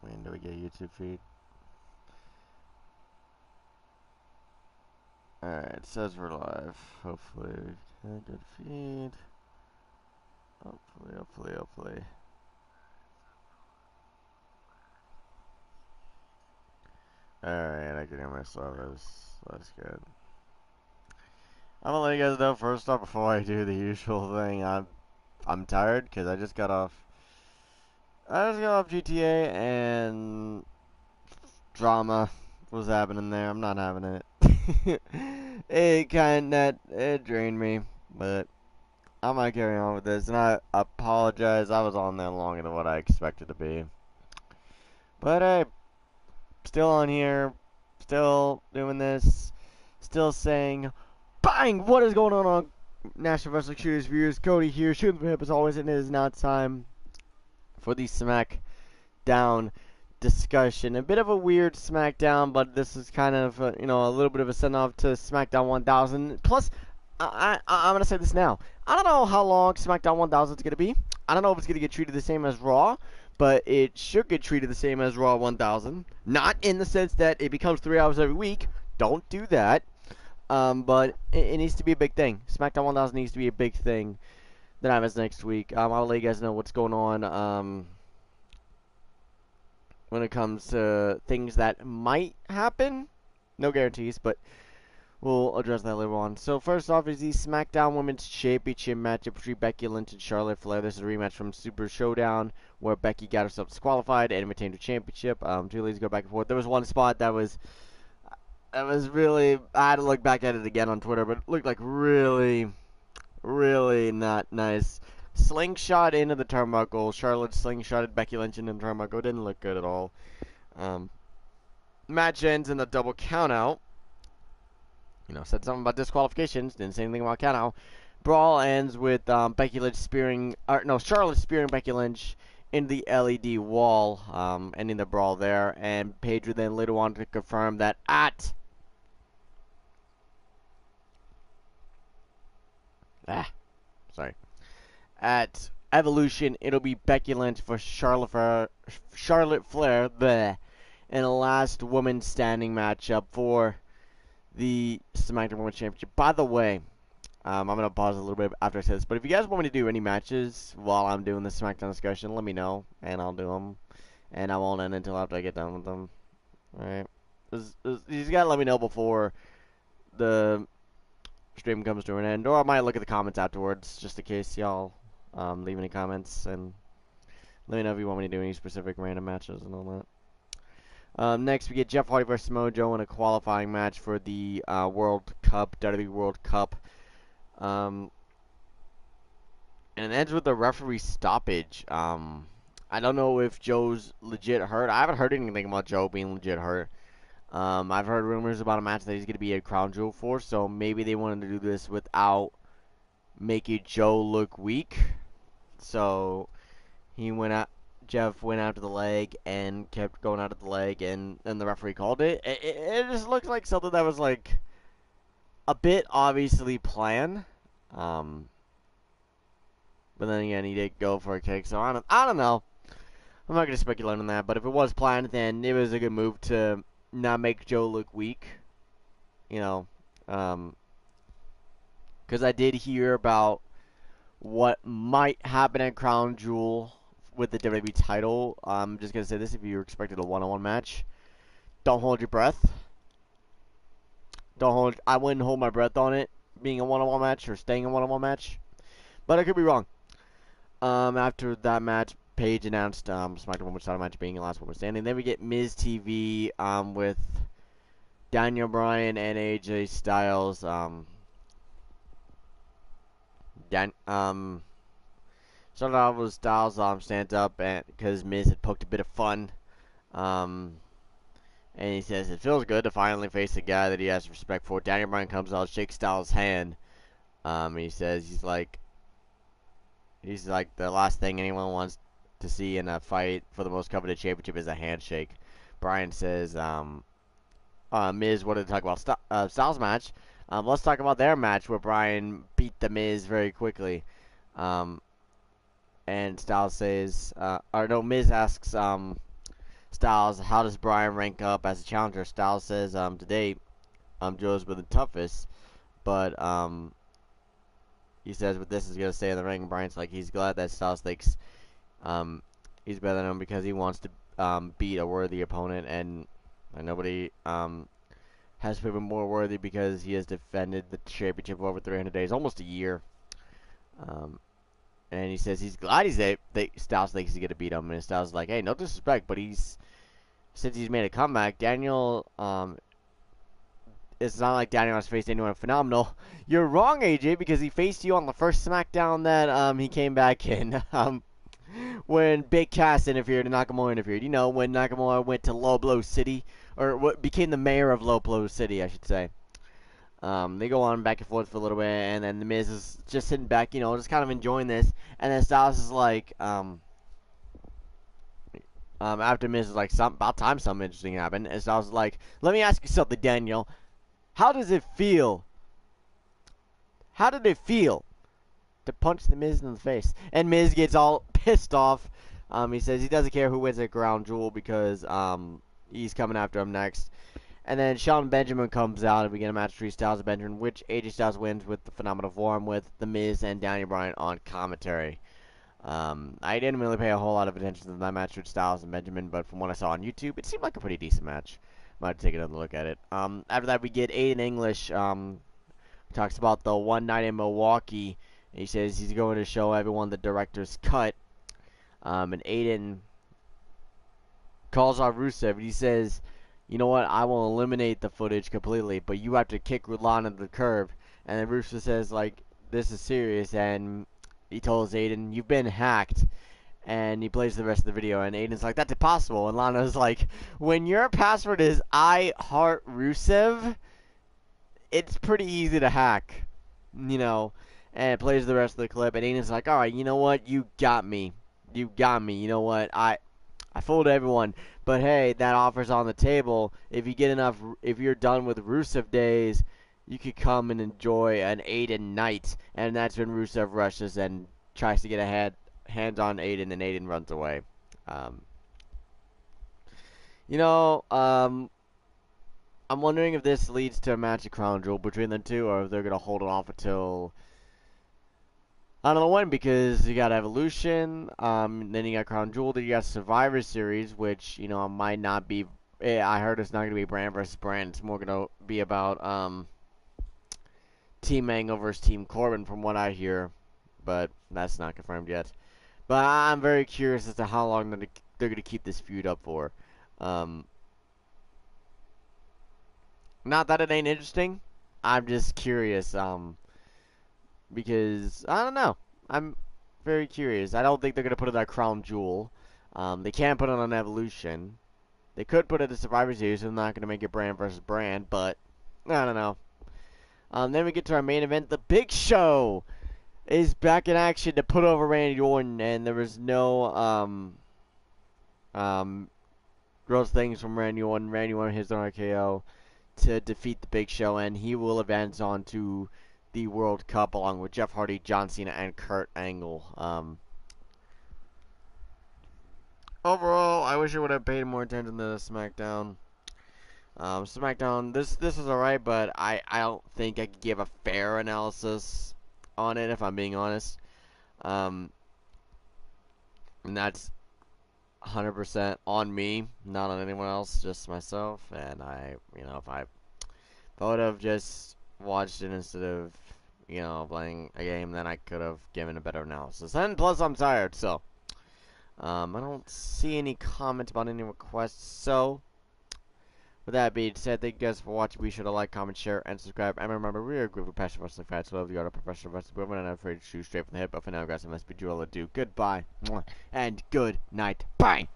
When do we get a YouTube feed? Alright, it says we're live. Hopefully we get a good feed. Hopefully. Alright, I can hear myself. That's good. I'm gonna let you guys know first off before I do the usual thing. I'm tired because I just got off GTA and drama was happening there. I'm not having it. It drained me, but I'm gonna carry on with this, and I apologize. I was on there longer than what I expected to be, but hey, still on here, still doing this, still saying, bang! What is going on National Wrestling Shooters viewers? Cody here, shooting the hip as always, and it is now time for the Smackdown discussion. A bit of a weird Smackdown, but this is kind of a little bit of a send off to Smackdown 1000. Plus, I'm gonna say this now. I don't know how long Smackdown 1000 is gonna be. I don't know if it's gonna get treated the same as Raw, but it should get treated the same as Raw 1000. Not in the sense that it becomes 3 hours every week. Don't do that. But it needs to be a big thing. Smackdown 1000 needs to be a big thing that happens next week. I'll let you guys know what's going on. When it comes to things that might happen. No guarantees, but we'll address that later on. So first off is the SmackDown Women's Championship matchup between Becky Lynch and Charlotte Flair. This is a rematch from Super Showdown where Becky got herself disqualified and retained her championship. Two ladies go back and forth. There was one spot that was really, I had to look back at it again on Twitter, but it looked like really not nice. Slingshot into the turnbuckle. Charlotte slingshotted Becky Lynch into the turnbuckle. Didn't look good at all. Match ends in a double countout. Said something about disqualifications. Didn't say anything about countout. Brawl ends with Becky Lynch Charlotte spearing Becky Lynch into the LED wall, ending the brawl there. And Paige would then later on to confirm that at Evolution, it'll be Becky Lynch for Charlotte Flair, in a last woman standing matchup for the SmackDown Women's Championship. By the way, I'm going to pause a little bit after I say this, but if you guys want me to do any matches while I'm doing the SmackDown discussion, let me know, and I'll do them. And I won't end until after I get done with them. Alright? You just got to let me know before the stream comes to an end, or I might look at the comments afterwards, just in case y'all leave any comments, and let me know if you want me to do any specific random matches and all that. Next, we get Jeff Hardy versus Mojo in a qualifying match for the World Cup, WWE World Cup. And it ends with a referee stoppage. I don't know if Joe's legit hurt. I haven't heard anything about Joe being legit hurt. I've heard rumors about a match that he's going to be a crown jewel for, so maybe they wanted to do this without making Joe look weak. So Jeff went out to the leg and kept going out of the leg, and then the referee called it. It just looks like something that was like a bit obviously planned. But then again, he did go for a kick, so I don't know. I'm not going to speculate on that, but if it was planned, then it was a good move to not make Joe look weak. Because I did hear about what might happen at Crown Jewel with the WWE title. I'm just going to say this: if you're expecting a one-on-one match, don't hold your breath. I wouldn't hold my breath on it being a one-on-one match or staying a one-on-one match. But I could be wrong. After that match, Paige announced SmackDown Women's title match being the last woman standing. Then we get MizTV with Daniel Bryan and AJ Styles. Started off with Styles stands up because Miz had poked a bit of fun. And he says it feels good to finally face a guy that he has respect for. Daniel Bryan comes out, shakes Styles' hand. He says he's like the last thing anyone wants to see in a fight for the most coveted championship is a handshake. Bryan says, Miz wanted to talk about Styles' match. Let's talk about their match where Bryan beat the Miz very quickly. And Styles says, Miz asks Styles, how does Bryan rank up as a challenger? Styles says, today, Joe's been the toughest, but, he says, but this is going to stay in the ring. Bryan's like, he's glad that Styles thinks, he's better than him because he wants to, beat a worthy opponent, and nobody, has proven more worthy because he has defended the championship over 300 days, almost a year. And he says he's glad Styles thinks he's going to beat him. And Styles is like, hey, no disrespect, but since he's made a comeback, Daniel, it's not like Daniel has faced anyone phenomenal. You're wrong, AJ, because he faced you on the first Smackdown that, he came back in. When Big Cass interfered and Nakamura interfered. You know, when Nakamura went to Low Blow City, or what became the mayor of Low Blow City, I should say. They go on back and forth for a little bit, and then the Miz is just sitting back, you know, just kind of enjoying this. And then Styles is like, after Miz is like, about time something interesting happened. And Styles is like, let me ask you something, Daniel. How does it feel? How did it feel to punch the Miz in the face? And Miz gets all pissed off. He says he doesn't care who wins the crown jewel because he's coming after him next. And then Shelton Benjamin comes out and we get a match between Styles and Benjamin, which AJ Styles wins with the phenomenal form with The Miz and Daniel Bryan on commentary. I didn't really pay a whole lot of attention to that match with Styles and Benjamin, but from what I saw on YouTube, it seemed like a pretty decent match. Might take another look at it. After that, we get Aiden English. Talks about the one night in Milwaukee. He says he's going to show everyone the director's cut. And Aiden calls out Rusev, and he says, you know what, I will eliminate the footage completely, but you have to kick Lana to the curb. And then Rusev says, like, this is serious, and he tells Aiden, you've been hacked. And he plays the rest of the video, and Aiden's like, that's impossible. And Lana's like, when your password is I heart Rusev, it's pretty easy to hack, you know. And it plays the rest of the clip, and Aiden's like, alright, you know what, you got me. You got me, you know what, I fooled everyone, but hey, that offer's on the table. If you get enough, if you're done with Rusev days, you could come and enjoy an Aiden night. And that's when Rusev rushes and tries to get a hands on Aiden, and Aiden runs away. You know, I'm wondering if this leads to a match of Crown Jewel between the two, or if they're gonna hold it off until I don't know when, because you got Evolution, then you got Crown Jewel, then you got Survivor Series, which, you know, might not be, I heard it's not going to be brand versus brand, it's more going to be about, Team Angle versus Team Corbin, from what I hear, but that's not confirmed yet. But I'm very curious as to how long they're going to keep this feud up for. Not that it ain't interesting, I'm just curious, because, I don't know. I'm very curious. I don't think they're going to put it on Crown Jewel. They can't put it on Evolution. They could put it in Survivor Series, so they're not going to make it brand versus brand, but I don't know. Then we get to our main event. The Big Show is back in action to put over Randy Orton, and there was no gross things from Randy Orton. Randy Orton hits an RKO to defeat the Big Show, and he will advance on to the World Cup along with Jeff Hardy, John Cena, and Kurt Angle. Overall, I wish I would have paid more attention to SmackDown. SmackDown, this is alright, but I don't think I could give a fair analysis on it, if I'm being honest. And that's 100% on me, not on anyone else, just myself. And you know, if I would have just watched it instead of, you know, playing a game, then I could have given a better analysis. And plus, I'm tired, so I don't see any comments about any requests. So, with that being said, thank you guys for watching. Be sure to like, comment, share, and subscribe. And remember, we are a group of passionate wrestling fans who love the art of professional wrestling. We're not afraid to shoot straight from the hip. But for now, guys, I must bid you all adieu. Goodbye, and good night. Bye.